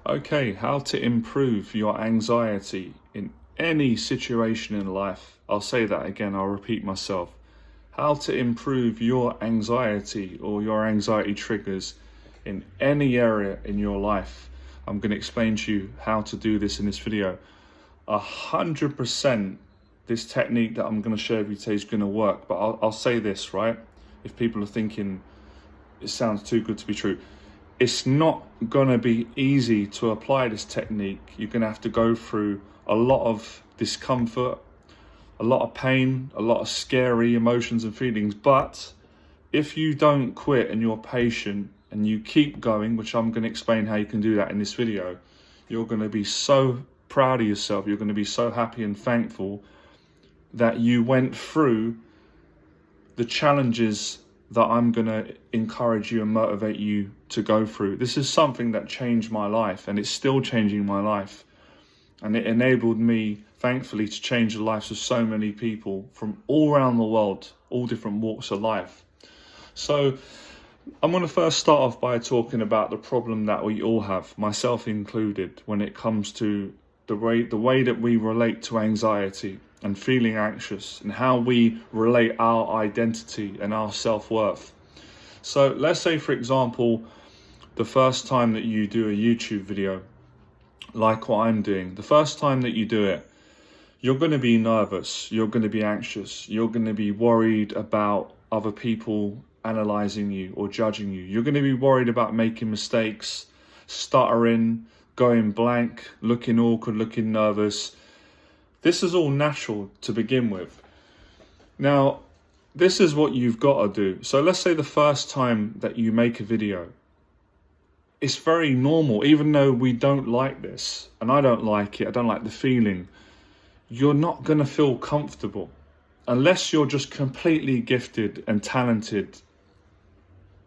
Okay, how to improve your anxiety in any situation in life. I'll say that again, I'll repeat myself. How to improve your anxiety or your anxiety triggers in any area in your life. I'm going to explain to you how to do this in this video. 100% this technique that I'm going to share with you today is going to work, but I'll say this, right? If people are thinking it sounds too good to be true, it's not going to be easy to apply this technique. You're going to have to go through a lot of discomfort, a lot of pain, a lot of scary emotions and feelings. But if you don't quit and you're patient and you keep going, which I'm going to explain how you can do that in this video, you're going to be so proud of yourself. You're going to be so happy and thankful that you went through the challenges that I'm going to encourage you and motivate you to go through. This is something that changed my life, and it's still changing my life. And it enabled me, thankfully, to change the lives of so many people from all around the world, all different walks of life. So I'm going to first start off by talking about the problem that we all have, myself included, when it comes to the way that we relate to anxiety and feeling anxious, and how we relate our identity and our self-worth. So let's say, for example, the first time that you do a YouTube video, like what I'm doing, the first time that you do it, you're going to be nervous, you're going to be anxious, you're going to be worried about other people analyzing you or judging you. You're going to be worried about making mistakes, stuttering, going blank, looking awkward, looking nervous. This is all natural to begin with. Now, this is what you've got to do. So let's say the first time that you make a video, it's very normal, even though we don't like this, and I don't like it, I don't like the feeling. You're not going to feel comfortable unless you're just completely gifted and talented,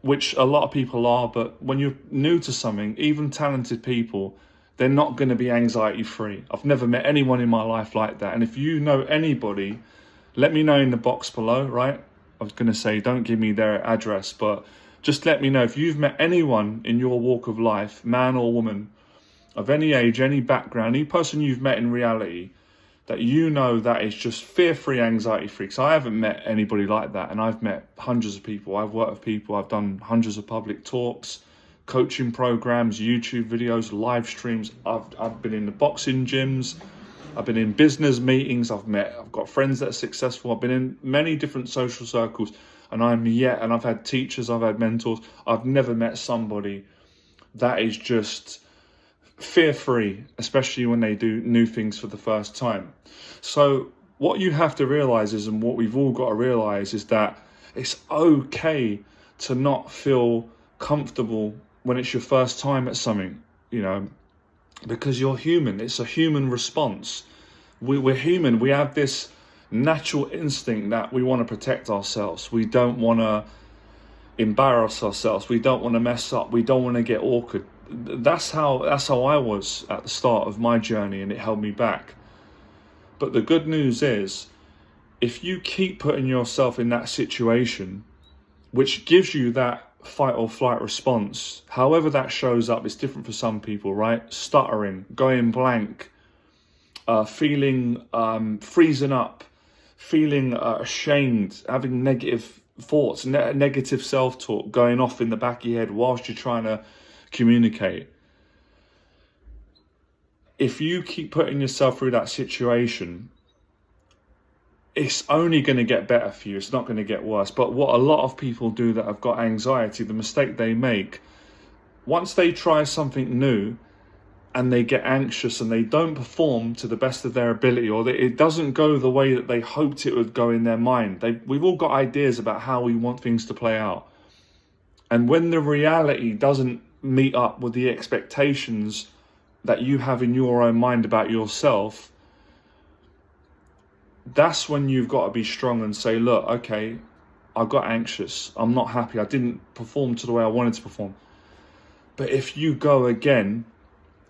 which a lot of people are. But when you're new to something, even talented people, they're not going to be anxiety free. I've never met anyone in my life like that. And if you know anybody, let me know in the box below, right? I was going to say, don't give me their address, but just let me know if you've met anyone in your walk of life, man or woman, of any age, any background, any person you've met in reality, that you know that is just fear-free, anxiety-free. Because I haven't met anybody like that, and I've met hundreds of people. I've worked with people. I've done hundreds of public talks, coaching programs, YouTube videos, live streams. I've been in the boxing gyms. I've been in business meetings. I've got friends that are successful. I've been in many different social circles, and I've had teachers, I've had mentors. I've never met somebody that is just fear-free, especially when they do new things for the first time. So what you have to realize is, and what we've all got to realize, is that it's okay to not feel comfortable when it's your first time at something, because you're human. It's a human response. We're human. We have this natural instinct that we want to protect ourselves. We don't want to embarrass ourselves. We don't want to mess up. We don't want to get awkward. That's how I was at the start of my journey, and it held me back. But the good news is, if you keep putting yourself in that situation, which gives you that fight or flight response, however that shows up, it's different for some people, right? Stuttering, going blank, feeling freezing up, feeling ashamed, having negative thoughts, negative self-talk going off in the back of your head whilst you're trying to communicate. If you keep putting yourself through that situation, it's only going to get better for you. It's not going to get worse. But what a lot of people do that have got anxiety, the mistake they make, once they try something new and they get anxious and they don't perform to the best of their ability, or it doesn't go the way that they hoped it would go in their mind. We've all got ideas about how we want things to play out. And when the reality doesn't meet up with the expectations that you have in your own mind about yourself, that's when you've got to be strong and say, look, okay, I got anxious. I'm not happy. I didn't perform to the way I wanted to perform. But if you go again,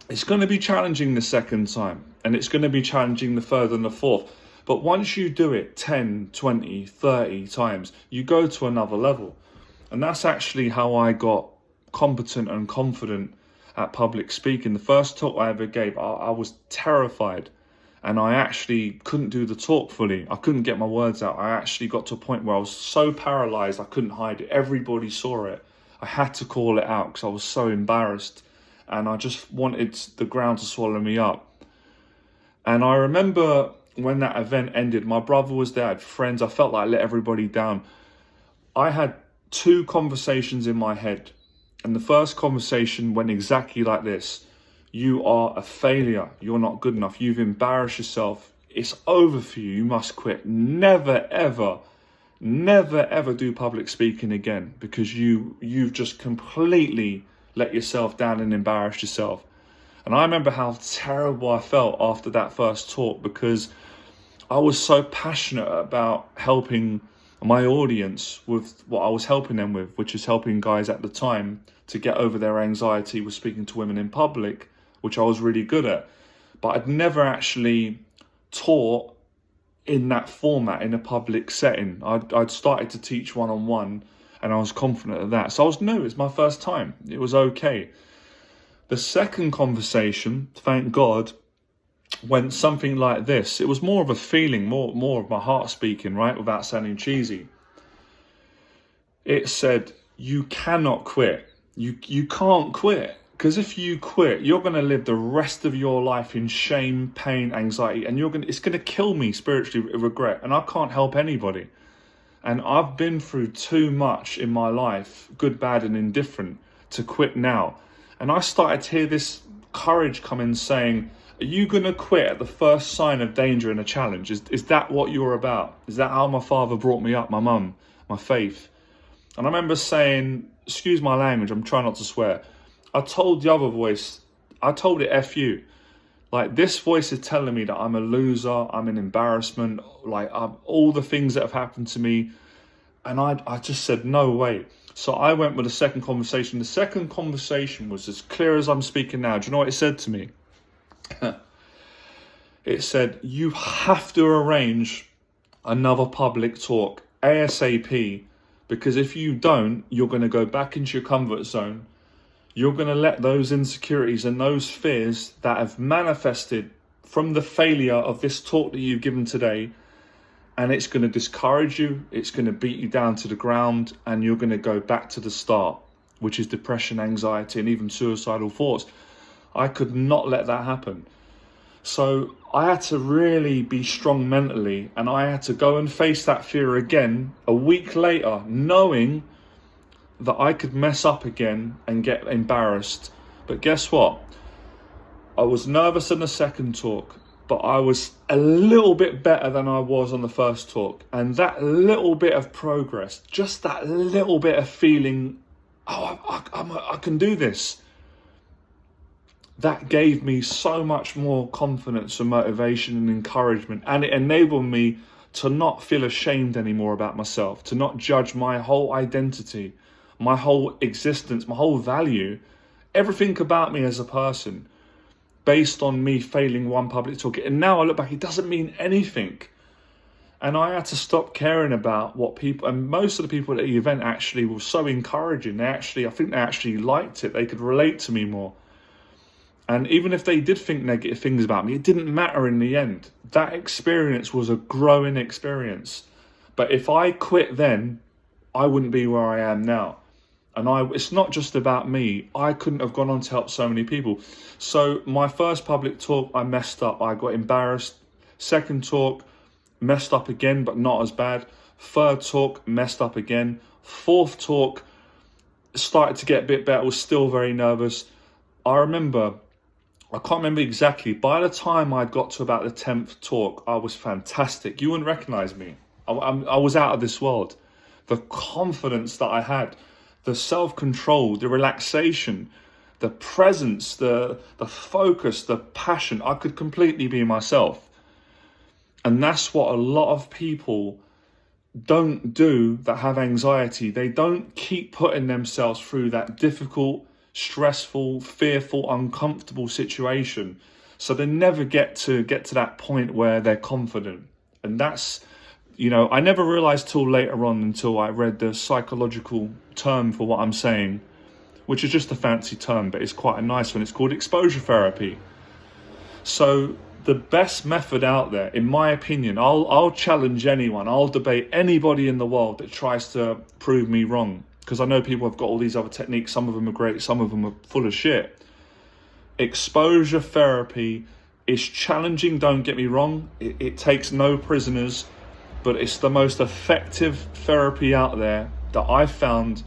it's going to be challenging the second time, and it's going to be challenging the third and the fourth. But once you do it 10, 20, 30 times, you go to another level. And that's actually how I got competent and confident at public speaking. The first talk I ever gave, I was terrified, and I actually couldn't do the talk fully. I couldn't get my words out. I actually got to a point where I was so paralyzed I couldn't hide it. Everybody saw it. I had to call it out because I was so embarrassed, and I just wanted the ground to swallow me up. And I remember when that event ended, my brother was there, I had friends. I felt like I let everybody down. I had 2 conversations in my head, and the first conversation went exactly like this: you are a failure, you're not good enough, you've embarrassed yourself, it's over for you, you must quit. Never ever do public speaking again, because you've just completely let yourself down and embarrassed yourself. And I remember how terrible I felt after that first talk, because I was so passionate about helping my audience with what I was helping them with, which is helping guys at the time to get over their anxiety with speaking to women in public, which I was really good at. But I'd never actually taught in that format in a public setting. I'd started to teach one-on-one, and I was confident of that. So I was new, it's my first time. It was okay. The second conversation, thank God, went something like this. It was more of a feeling, more of my heart speaking, right, without sounding cheesy. It said, you cannot quit. You can't quit. Because if you quit, you're going to live the rest of your life in shame, pain, anxiety, and it's going to kill me spiritually, regret. And I can't help anybody. And I've been through too much in my life, good, bad, and indifferent, to quit now. And I started to hear this courage come in saying, are you going to quit at the first sign of danger and a challenge? Is that what you're about? Is that how my father brought me up, my mum, my faith? And I remember saying, excuse my language, I'm trying not to swear. I told the other voice, I told it F you. Like, this voice is telling me that I'm a loser, I'm an embarrassment, like all the things that have happened to me. And I just said, no way. So I went with the second conversation. The second conversation was as clear as I'm speaking now. Do you know what it said to me? It said, you have to arrange another public talk ASAP, because if you don't, you're going to go back into your comfort zone. You're going to let those insecurities and those fears that have manifested from the failure of this talk that you've given today, and it's going to discourage you, it's going to beat you down to the ground, and you're going to go back to the start, which is depression, anxiety, and even suicidal thoughts. I could not let that happen. So I had to really be strong mentally, and I had to go and face that fear again a week later, knowing that I could mess up again and get embarrassed. But guess what? I was nervous in the second talk, but I was a little bit better than I was on the first talk. And that little bit of progress, just that little bit of feeling, I can do this, that gave me so much more confidence and motivation and encouragement. And it enabled me to not feel ashamed anymore about myself, to not judge my whole identity, my whole existence, my whole value, everything about me as a person, based on me failing one public talk. And now I look back, it doesn't mean anything. And I had to stop caring about what people, and most of the people at the event actually were so encouraging. I think they actually liked it. They could relate to me more. And even if they did think negative things about me, it didn't matter in the end. That experience was a growing experience. But if I quit then, I wouldn't be where I am now. And it's not just about me. I couldn't have gone on to help so many people. So my first public talk, I messed up. I got embarrassed. Second talk, messed up again, but not as bad. Third talk, messed up again. Fourth talk, started to get a bit better. Was still very nervous. I can't remember exactly. By the time I got to about the 10th talk, I was fantastic. You wouldn't recognize me. I was out of this world. The confidence that I had, the self-control, the relaxation, the presence, the focus, the passion. I could completely be myself. And that's what a lot of people don't do that have anxiety. They don't keep putting themselves through that difficult, stressful, fearful, uncomfortable situation. So they never get to that point where they're confident. And that's, I never realized till later on, until I read the psychological term for what I'm saying, which is just a fancy term, but it's quite a nice one. It's called exposure therapy. So the best method out there, in my opinion, I'll challenge anyone, I'll debate anybody in the world that tries to prove me wrong, because I know people have got all these other techniques. Some of them are great, some of them are full of shit. Exposure therapy is challenging, don't get me wrong. It takes no prisoners, but it's the most effective therapy out there that I've found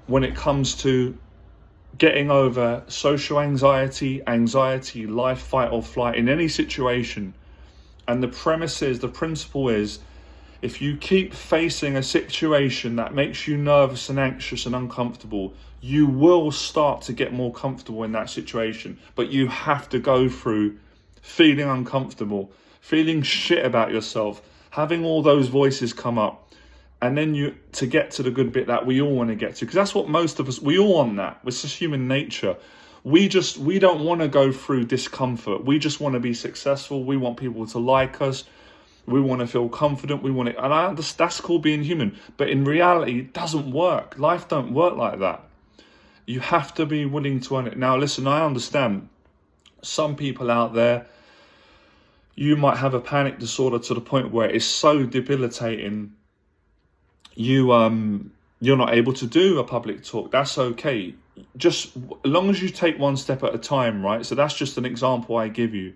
when it comes to getting over social anxiety, life, fight or flight in any situation. And the principle is, if you keep facing a situation that makes you nervous and anxious and uncomfortable, you will start to get more comfortable in that situation. But you have to go through feeling uncomfortable, feeling shit about yourself, having all those voices come up, and then to get to the good bit that we all want to get to, because that's what most of us, we all want that. It's just human nature. We don't want to go through discomfort. We just want to be successful. We want people to like us. We want to feel confident. We want it, and I understand that's called being human. But in reality, it doesn't work. Life don't work like that. You have to be willing to earn it. Now, listen, I understand some people out there, you might have a panic disorder to the point where it's so debilitating you're not able to do a public talk. That's okay. Just as long as you take one step at a time, right? So that's just an example I give you.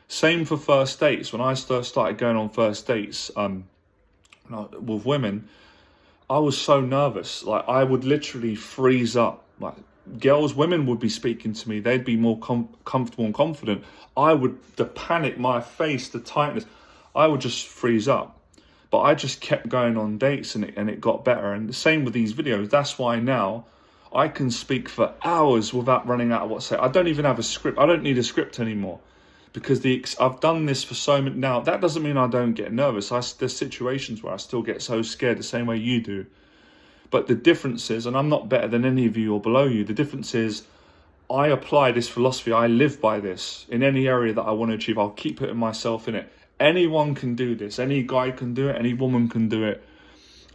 Same for first dates. When I started going on first dates with women, I was so nervous. Like, I would literally freeze up. Like, women would be speaking to me. They'd be more comfortable and confident. The panic, my face, the tightness, I would just freeze up. But I just kept going on dates, and it got better. And the same with these videos. That's why now I can speak for hours without running out of what to say. I don't even have a script. I don't need a script anymore, because I've done this for so many. Now, that doesn't mean I don't get nervous. There's situations where I still get so scared the same way you do. But the difference is, and I'm not better than any of you or below you, the difference is I apply this philosophy. I live by this in any area that I want to achieve. I'll keep putting myself in it. Anyone can do this. Any guy can do it. Any woman can do it.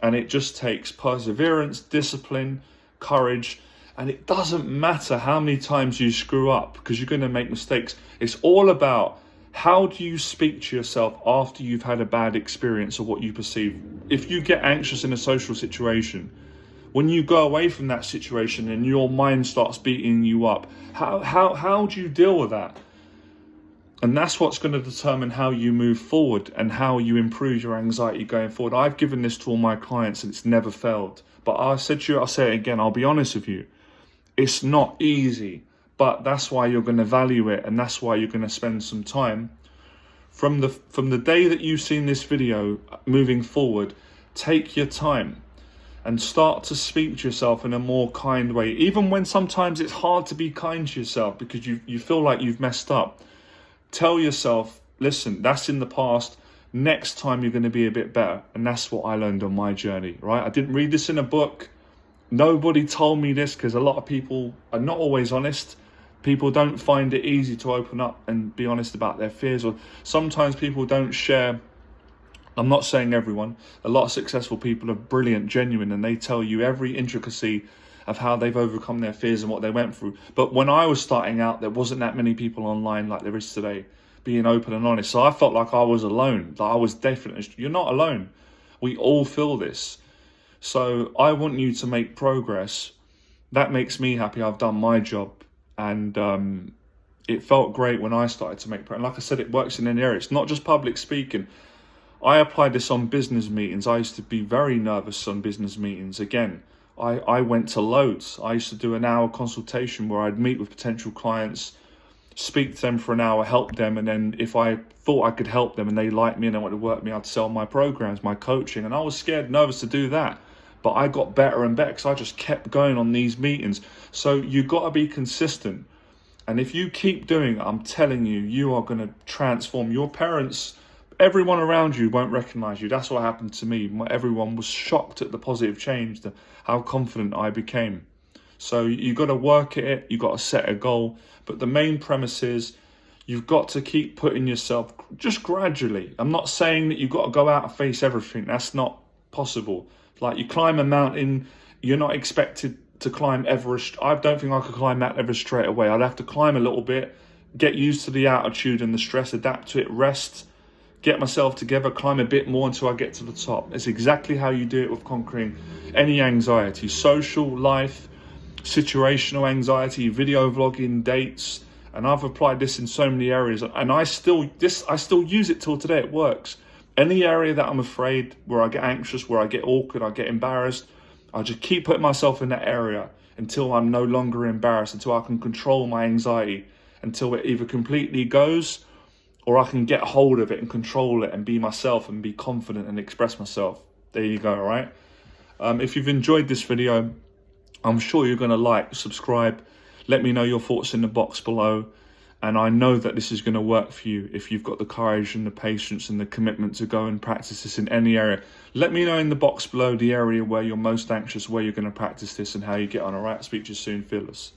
And it just takes perseverance, discipline, courage. And it doesn't matter how many times you screw up, because you're going to make mistakes. It's all about, how do you speak to yourself after you've had a bad experience or what you perceive? If you get anxious in a social situation, when you go away from that situation and your mind starts beating you up, how do you deal with that? And that's what's going to determine how you move forward and how you improve your anxiety going forward. I've given this to all my clients and it's never failed. But I said to you, I'll say it again, I'll be honest with you. It's not easy, but that's why you're going to value it, and that's why you're going to spend some time. From the day that you've seen this video moving forward, take your time and start to speak to yourself in a more kind way. Even when sometimes it's hard to be kind to yourself because you feel like you've messed up. Tell yourself, listen, that's in the past. Next time you're going to be a bit better. And that's what I learned on my journey, right? I didn't read this in a book. Nobody told me this, because a lot of people are not always honest. People don't find it easy to open up and be honest about their fears. Or sometimes people don't share. I'm not saying everyone. A lot of successful people are brilliant, genuine, and they tell you every intricacy of how they've overcome their fears and what they went through. But when I was starting out, there wasn't that many people online like there is today, being open and honest. So I felt like I was alone. Like I was definitely, you're not alone. We all feel this. So I want you to make progress. That makes me happy. I've done my job. And it felt great when I started to make progress. And like I said, it works in any area. It's not just public speaking. I applied this on business meetings. I used to be very nervous on business meetings. Again, I went to loads. I used to do an hour consultation where I'd meet with potential clients, speak to them for an hour, help them. And then if I thought I could help them and they liked me and they wanted to work with me, I'd sell my programs, my coaching. And I was scared, nervous to do that. But I got better and better because I just kept going on these meetings. So you got to be consistent. And if you keep doing it, I'm telling you, you are going to transform. Your parents, everyone around you won't recognize you. That's what happened to me. Everyone was shocked at the positive change, how confident I became. So you got to work at it. You got to set a goal. But the main premise is you've got to keep putting yourself just gradually. I'm not saying that you've got to go out and face everything. That's not possible. Like you climb a mountain, you're not expected to climb Everest. I don't think I could climb Mount Everest straight away. I'd have to climb a little bit, get used to the altitude and the stress, adapt to it, rest, get myself together, climb a bit more until I get to the top. It's exactly how you do it with conquering any anxiety, social, life, situational anxiety, video vlogging, dates. And I've applied this in so many areas, and I still use it till today. It works. Any area that I'm afraid, where I get anxious, where I get awkward, I get embarrassed, I just keep putting myself in that area until I'm no longer embarrassed, until I can control my anxiety, until it either completely goes or I can get hold of it and control it and be myself and be confident and express myself. There you go, all right? If you've enjoyed this video, I'm sure you're going to like, subscribe. Let me know your thoughts in the box below. And I know that this is going to work for you if you've got the courage and the patience and the commitment to go and practice this in any area. Let me know in the box below the area where you're most anxious, where you're going to practice this and how you get on, all right? Speak to you soon, fearless.